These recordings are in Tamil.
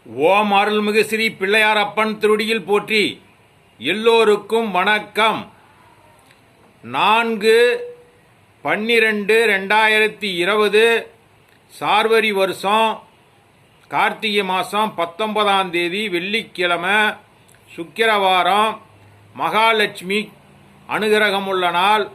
ஓம் அருள்மிகு ஸ்ரீ பிள்ளையாரப்பன் திருடியில் போற்றி. எல்லோருக்கும் வணக்கம். 4/12/2020 சார்வரி வருஷம் கார்த்திகை மாதம் 19ஆம் தேதி வெள்ளிக்கிழமை சுக்கிரவாரம் மகாலட்சுமி அனுகிரகமுள்ள நாள்.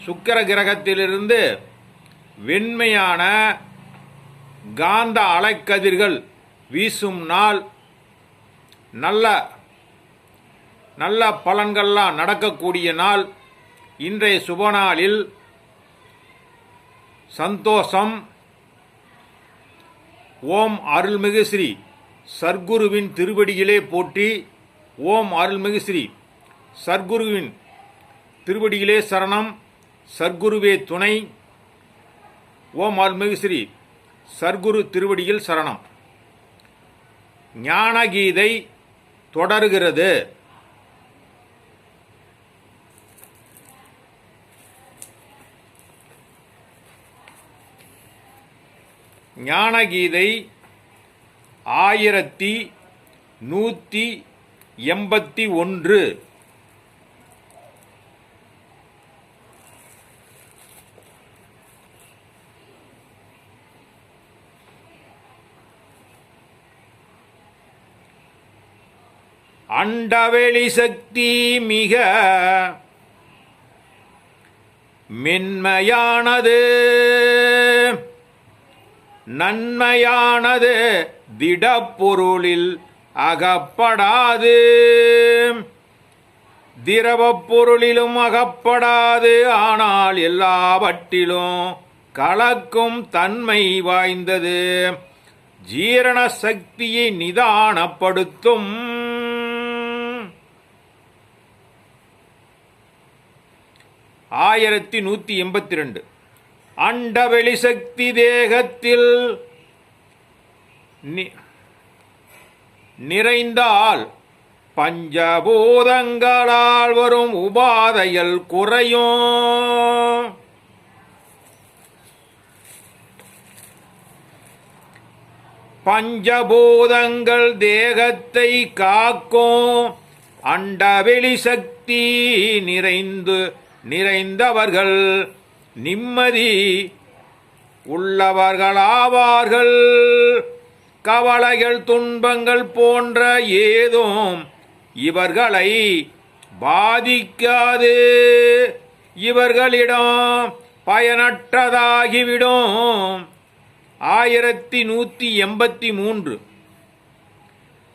சுக்கிர கிரகத்திலிருந்து வெண்மையான காந்த அலைக்கதிர்கள் வீசும் நாள். நல்ல பலன்கள்லாம் நடக்கக்கூடிய நாள். இன்றைய சுபநாளில் சந்தோஷம். ஓம் அருள்மிகு ஸ்ரீ சர்க்குருவின் திருவடியிலே போற்றி. ஓம் அருள்மிகு ஸ்ரீ சர்க்குருவின் திருவடியிலே சரணம். சர்க்குருவே துணை. ஓம் அருள்மிகு ஸ்ரீ சர்க்குரு திருவடியில் சரணம். ஞானகீதை தொடர்கிறது. ஞானகீதை 1181. அண்டவெளி சக்தி மிக மென்மையானது, நன்மையானது, திடப்பொருளில் அகப்படாது, திரவப் பொருளிலும் அகப்படாது. ஆனால் எல்லாவற்றிலும் கலக்கும் தன்மை வாய்ந்தது. ஜீரண சக்தியை நிதானப்படுத்தும். 1182. அண்டவெளி சக்தி தேகத்தில் நிறைந்தால் பஞ்சபூதங்களால் வரும் உபாதைகள் குறையும். பஞ்சபூதங்கள் தேகத்தை காக்கும். அண்டவெளி சக்தி நிறைந்தவர்கள் நிம்மதி உள்ளவர்களாவார்கள். கவலைகள் துன்பங்கள் போன்ற ஏதும் இவர்களை பாதிக்காது. இவர்களிடம் பயனற்றதாகிவிடும். 1183.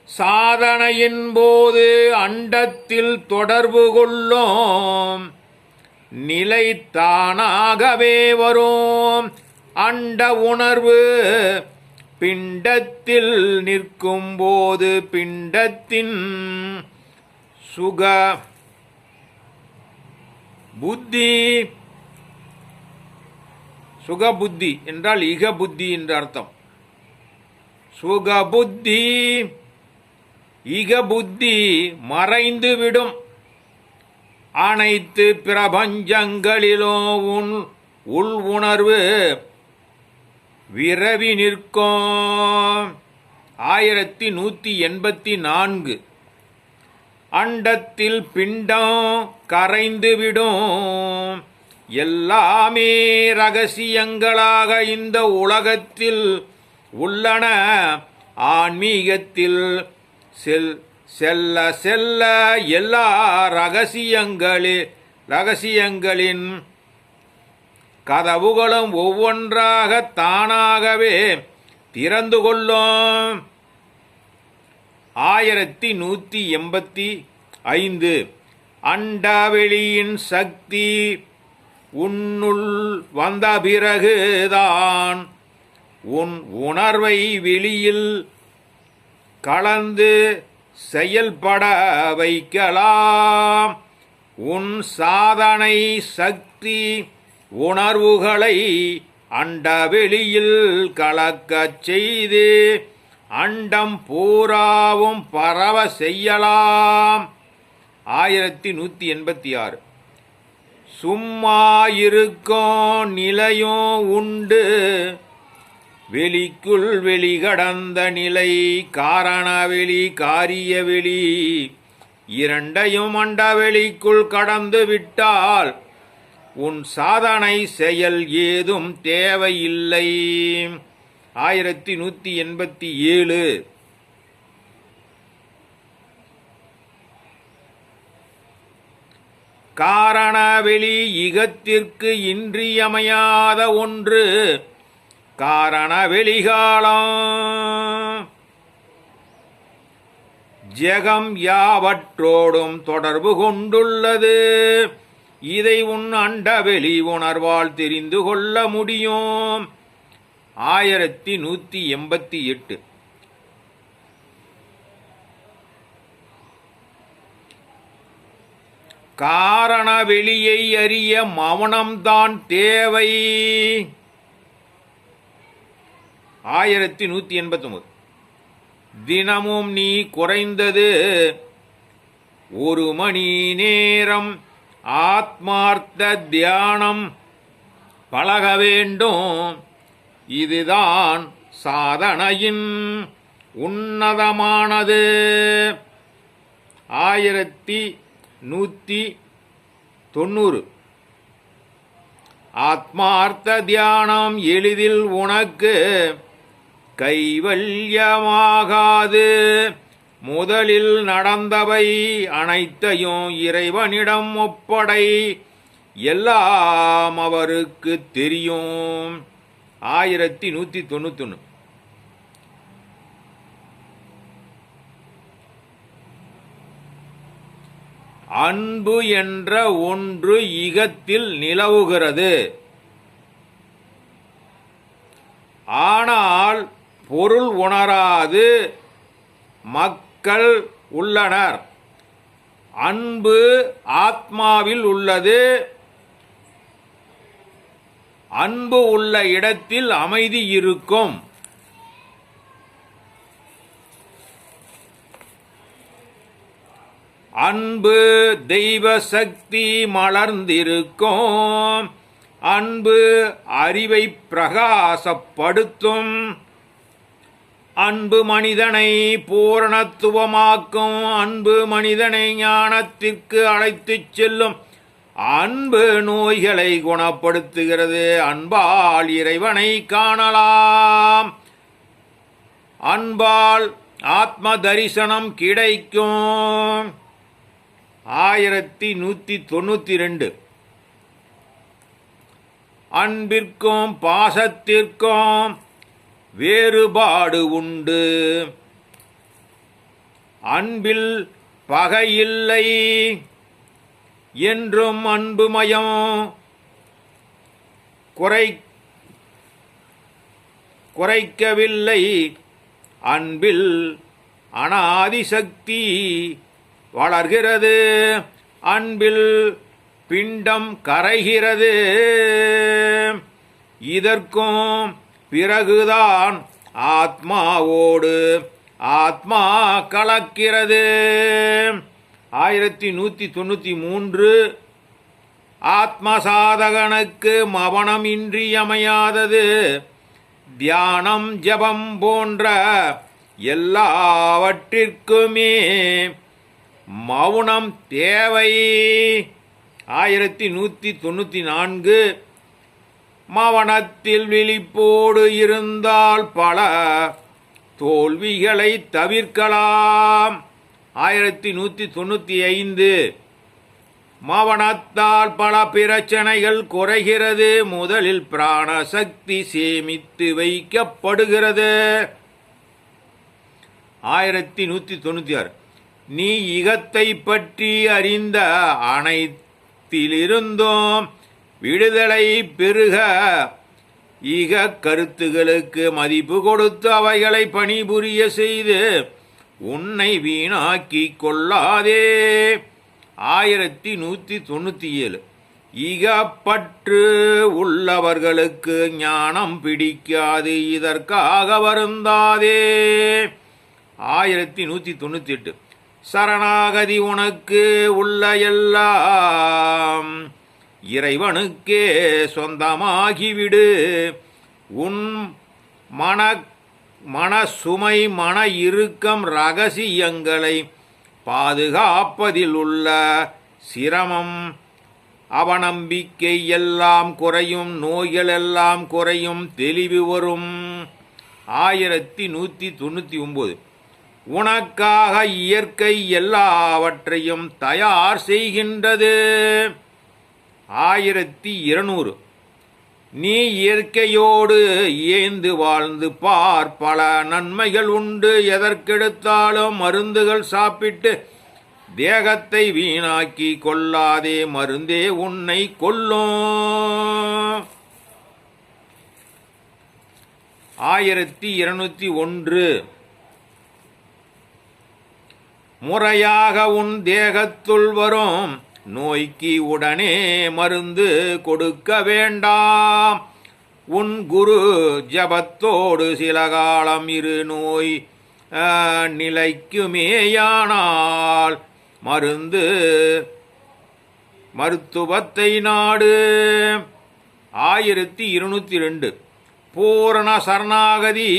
சாதனையின் போது அண்டத்தில் தொடர்பு கொள்ளும் நிலை தானாகவே வரும். அண்ட உணர்வு பிண்டத்தில் நிற்கும் போது பிண்டத்தின் சுகபுத்தி என்றால் இகபுத்தி என்ற அர்த்தம். சுகபுத்தி இகபுத்தி மறைந்துவிடும். அனைத்து பிரபஞ்சங்களிலும் உள் உணர்வு விரவி நிற்கும். 1184. அண்டத்தில் பிண்டம் கரைந்துவிடும். எல்லாமே ரகசியங்களாக இந்த உலகத்தில் உள்ளன. ஆன்மீகத்தில் செல்ல செல்ல எல்லா ரகசியங்களின் கதவுகளும் ஒவ்வொன்றாக தானாகவே திறந்து கொள்ளும். 1185. அண்டவெளியின் சக்தி உன்னுள் வந்த பிறகுதான் உன் உணர்வை வெளியில் கலந்து செயல்பட வைக்கலாம். உன் சாதனை சக்தி உணர்வுகளை அண்டவெளியில் கலக்கச் செய்து அண்டம் பூராவும் பரவ செய்யலாம். 1186. சும்மா இருக்கும் நிலையும் உண்டு. வெளிக்குள் வெளி கடந்த நிலை காரணவெளி காரியவெளி இரண்டையும் அண்டவெளிக்குள் கடந்து விட்டால் உன் சாதனை செயல் ஏதும் தேவையில்லை. 1187. காரணவெளி இகத்திற்கு இன்றியமையாத ஒன்று. காரணவெளிகாலம் ஜெகம் யாவற்றோடும் தொடர்பு கொண்டுள்ளது. இதை உன் அண்டவெளி உணர்வால் தெரிந்து கொள்ள முடியும். 1188. காரணவெளியை அறிய மௌனம்தான் தேவை. 1189. தினமும் நீ குறைந்தது 1 மணி நேரம் ஆத்மார்த்த தியானம் பழக வேண்டும். இதுதான் சாதனையின் உன்னதமானது. 1190. ஆத்மார்த்த தியானம் எளிதில் உனக்கு கைவல்யமாகாது. முதலில் நடந்தவை அனைத்தையும் இறைவனிடம் ஒப்படை. எல்லாம் அவருக்கு தெரியும். 1191. அன்பு என்ற ஒன்று இகத்தில் நிலவுகிறது. ஆனால் பொருள் உணராது மக்கள் உள்ளனர். அன்பு ஆத்மாவில் உள்ளது. அன்பு உள்ள இடத்தில் அமைதி இருக்கும். அன்பு தெய்வ சக்தி மலர்ந்திருக்கும். அன்பு அறிவை பிரகாசப்படுத்தும். அன்பு மனிதனை பூரணத்துவமாக்கும். அன்பு மனிதனை ஞானத்திற்கு அழைத்துச் செல்லும். அன்பு நோய்களை குணப்படுத்துகிறது. அன்பால் இறைவனை காணலாம். அன்பால் ஆத்ம தரிசனம் கிடைக்கும். 1192. அன்பிற்கும் பாசத்திற்கும் வேறுபாடு உண்டு. அன்பில் பகையில்லை என்றும் அன்புமயம் குறைக்கவில்லை. அன்பில் அனாதிசக்தி வளர்கிறது. அன்பில் பிண்டம் கரைகிறது. இதற்கும் பிறகுதான் ஆத்மாவோடு ஆத்மா கலக்கிறது. 1193. ஆத்ம சாதகனுக்கு மவனம் இன்றியமையாதது. தியானம் ஜபம் போன்ற எல்லாவற்றிற்குமே மௌனம் தேவை. 1194. மவனத்தில் விழிப்போடு இருந்தால் பல தோல்விகளை தவிர்க்கலாம். 1195. மவனத்தால் பல பிரச்சனைகள் குறைகிறது. முதலில் பிராண சக்தி சேமித்து வைக்கப்படுகிறது. 1196. நீ இகத்தை பற்றி அறிந்த அனைத்திலிருந்தும் விடுதலை பெருக ஈக கருத்துகளுக்கு மதிப்பு கொடுத்து அவைகளை பணிபுரிய செய்து உன்னை வீணாக்கிக் கொள்ளாதே. 1197. ஈகப்பற்று உள்ளவர்களுக்கு ஞானம் பிடிக்காது. இதற்காக வருந்தாதே. 1198. சரணாகதி உனக்கு உள்ள எல்லாம் இறைவனுக்கே சொந்தமாகிவிடு. உன் மன மனசுமை மன இறுக்கம் இரகசியங்களை பாதுகாப்பதில் உள்ள சிரமம் அவநம்பிக்கை எல்லாம் குறையும், நோய்கள் எல்லாம் குறையும், தெளிவு வரும். 1199. உனக்காக இயற்கை எல்லாவற்றையும் தயார் செய்கின்றது. 1200. நீ இயற்கையோடு ஏந்து வாழ்ந்து பார், பல நன்மைகள் உண்டு. எதற்கெடுத்தாலும் மருந்துகள் சாப்பிட்டு தேகத்தை வீணாக்கி கொள்ளாதே, மருந்தே உன்னை கொல்லும். 1201. முறையாக உன் தேகத்துள் வரும் நோய்க்கு உடனே மருந்து கொடுக்க வேண்டாம். உன் குரு ஜபத்தோடு சில காலம் இரு, நோய் நிலைக்குமேயானால் மருத்துவத்தை நாடு. 1202. பூரண சரணாகதி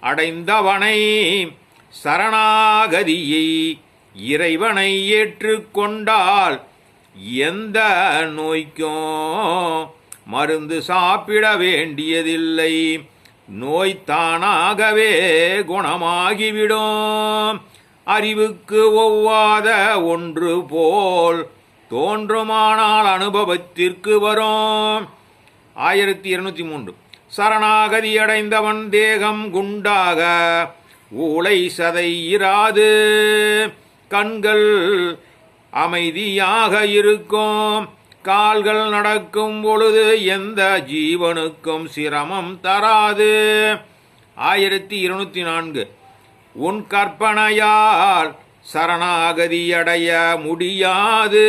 அடைந்தவனை, சரணாகதியை இறைவனை ஏற்றுக்கொண்டால் எந்த நோய்க்கும் மருந்து சாப்பிட வேண்டியதில்லை. நோய் தானாகவே குணமாகிவிடும். அறிவுக்கு ஒவ்வாத ஒன்று போல் தோன்றுமானால் அனுபவத்திற்கு வரும். 1203. சரணாகதி அடைந்தவன் தேகம் குண்டாக ஊளை சதை இராது, கண்கள் அமைதியாக இருக்கும், கால்கள் நடக்கும் பொழுது எந்த ஜீவனுக்கும் சிரமம் தராது. 1204. உன் கற்பனையால் சரணாகதி அடைய முடியாது.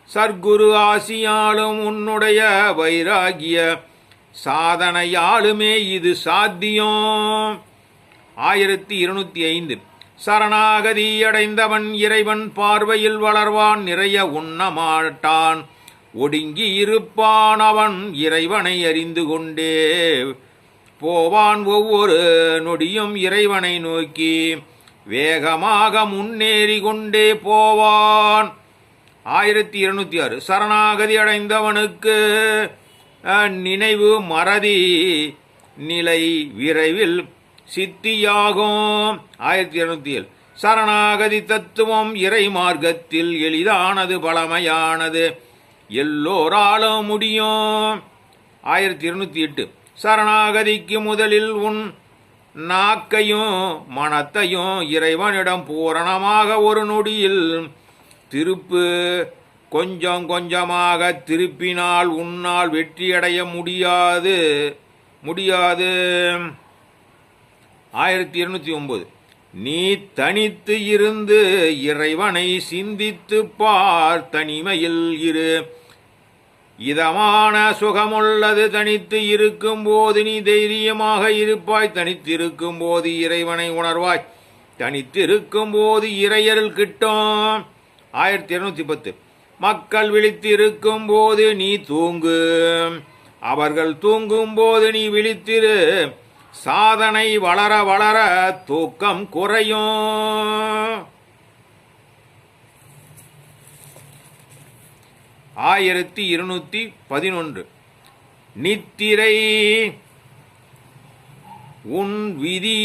சர்க்குரு ஆசியாலும் உன்னுடைய வைராகிய சாதனையாலுமே இது சாத்தியம். 1205. சரணாகதி அடைந்தவன் இறைவன் பார்வையில் வளர்வான், நிறைய உண்ணமாட்டான், ஒடுங்கி இருப்பான். அவன் இறைவனை அறிந்து கொண்டே போவான். ஒவ்வொரு நொடியும் இறைவனை நோக்கி வேகமாக முன்னேறி கொண்டே போவான். 1206. சரணாகதி அடைந்தவனுக்கு நினைவு மறதி நிலை விரைவில் சித்தியாகும். 1207. சரணாகதி தத்துவம் இறை மார்க்கத்தில் எளிதானது, பழமையானது, எல்லோராலும் முடியும். 1208. சரணாகதிக்கு முதலில் உன் நாக்கையும் மனத்தையும் இறைவனிடம் பூரணமாக ஒரு நொடியில் திருப்பு. கொஞ்சம் கொஞ்சமாக திருப்பினால் உன்னால் வெற்றியடைய முடியாது. 1209. நீ தனித்து இருந்து இறைவனை சிந்தித்து பார், தனிமையில் இரு, இதமான சுகமுள்ளது. தனித்து இருக்கும் போது நீ தைரியமாக இருப்பாய், தனித்திருக்கும் போது இறைவனை உணர்வாய், தனித்திருக்கும் போது இறையருள் கிட்டும். 1210. மக்கள் விழித்திருக்கும் போது நீ தூங்கு, அவர்கள் தூங்கும் போது நீ விழித்திரு, சாதனை வளர வளர தூக்கம் குறையும். 1211. நித்திரை உன் விதி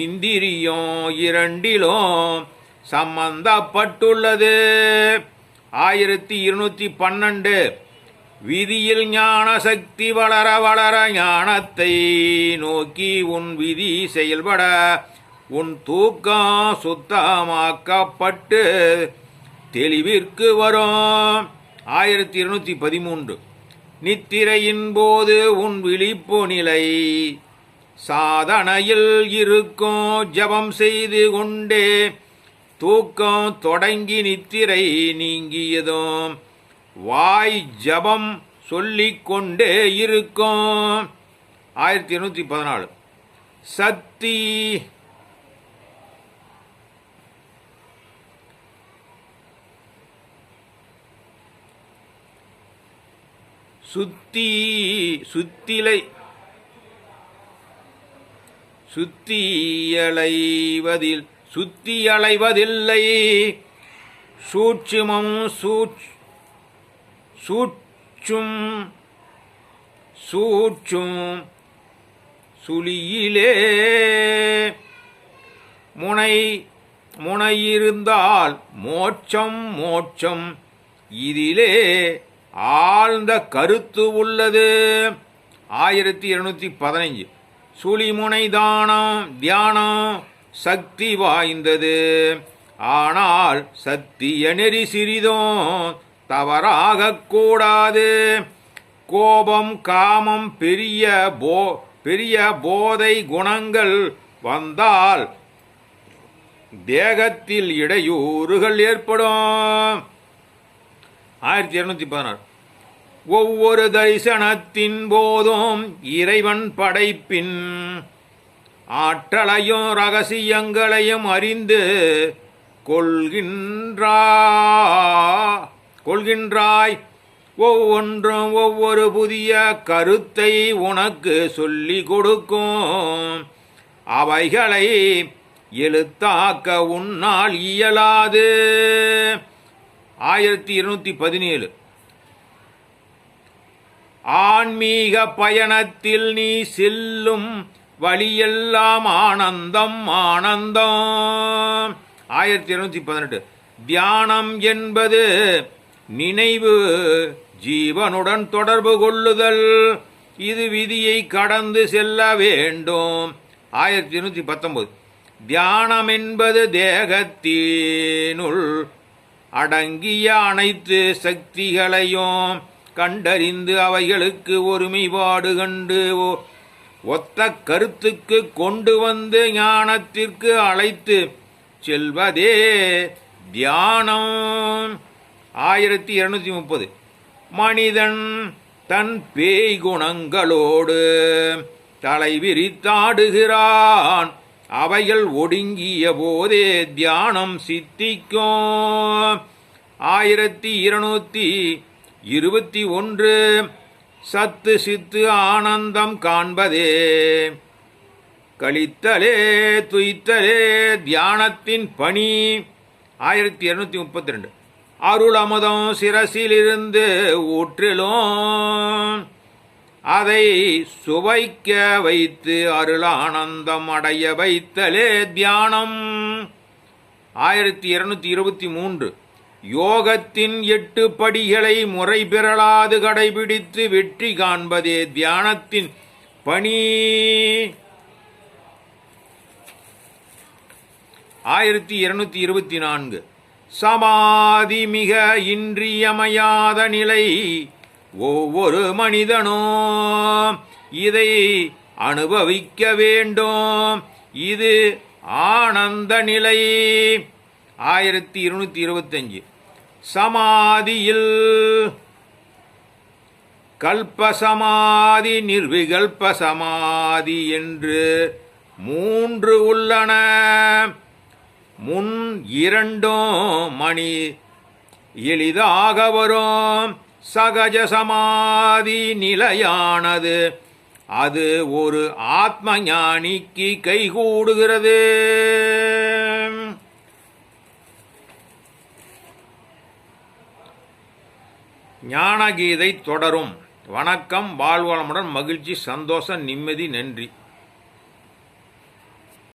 இந்திரியம் இரண்டிலும் சம்பந்தப்பட்டுள்ளது. 1212. விதியில் ஞான சக்தி வளர வளர ஞானத்தை நோக்கி உன் விதி செயல்பட உன் தூக்கம் சுத்தமாக்கப்பட்டு தெளிவிற்கு வரும். 1213. நித்திரையின் போது உன் விழிப்பு நிலை சாதனையில் இருக்கும், ஜபம் செய்து கொண்டே தூக்கம் தொடங்கி நித்திரை நீங்கியதும் வாய் ஜபம் சொல்லிக்கொண்டே இருக்கும். 1214. சக்தி சுத்தி அலைவதில்லை. சூட்சுமம் சூட்சும் சுழியிலே முனையிருந்தால் மோட்சம் இதிலே ஆழ்ந்த கருத்து உள்ளது. 1215. சுழிமுனை தியானம் சக்தி வாய்ந்தது. ஆனால் சத்திய நெறி சிறிதும் தவறாகக் கூடாது. கோபம் காமம் பெரிய போதை குணங்கள் வந்தால் தேகத்தில் இடையூறுகள் ஏற்படும். 1216. ஒவ்வொரு தரிசனத்தின் போதும் இறைவன் படைப்பின் ஆற்றலையும் ரகசியங்களையும் அறிந்து கொள்கின்றாய். ஒவ்வொன்றும் ஒவ்வொரு புதிய கருத்தை உனக்கு சொல்லிக் கொடுக்கும். அவைகளை எழுத்தாக்க உன்னால் இயலாது. 1217. ஆன்மீக பயணத்தில் நீ செல்லும் வழியெல்லாம் ஆனந்தம். 1218. தியானம் என்பது நினைவு ஜீவனுடன் தொடர்பு கொள்ளுதல். இது விதியை கடந்து செல்ல வேண்டும். 1219. தியானம் என்பது தேகத்தினுள் அடங்கிய அனைத்து சக்திகளையும் கண்டறிந்து அவைகளுக்கு ஒருமைப்பாடு கண்டு ஒத்த கருத்துக்கு கொண்டு வந்து ஞானத்திற்கு அழைத்து செல்வதே தியானம். 1230. மனிதன் தன் பேய் குணங்களோடு தலைவிரித்தாடுகிறான். அவைகள் ஒடுங்கிய போதே தியானம் சித்திக்கும். 1221. சத்து சித்து ஆனந்தம் காண்பதே கழித்தலே துய்த்தலே தியானத்தின் பணி. 1232. அருள் அமுதம் சிரசிலிருந்து ஊற்றிலும் அதை சுவைக்க வைத்து அருளானந்தம் அடைய வைத்தலே தியானம். 1223. யோகத்தின் 8 படிகளை முறை பெறலாது கடைபிடித்து வெற்றி காண்பதே தியானத்தின் பணி. 1224. சமாதி மிக இன்றியமையாத நிலை. ஒவ்வொரு மனிதனும் இதை அனுபவிக்க வேண்டும். இது ஆனந்த நிலை. 1225. சமாதியில் கல்பசமாதி நிர்விகல்ப சமாதி என்று 3 உள்ளன. முன் 2 மணி எளிதாக வரும். சகஜ சமாதி நிலையானது. அது ஒரு ஆத்ம ஞானிக்கு கைகூடுகிறது. ஞானகீதை தொடரும். வணக்கம். வாழ்வளமுடன், மகிழ்ச்சி, சந்தோஷம், நிம்மதி. நன்றி.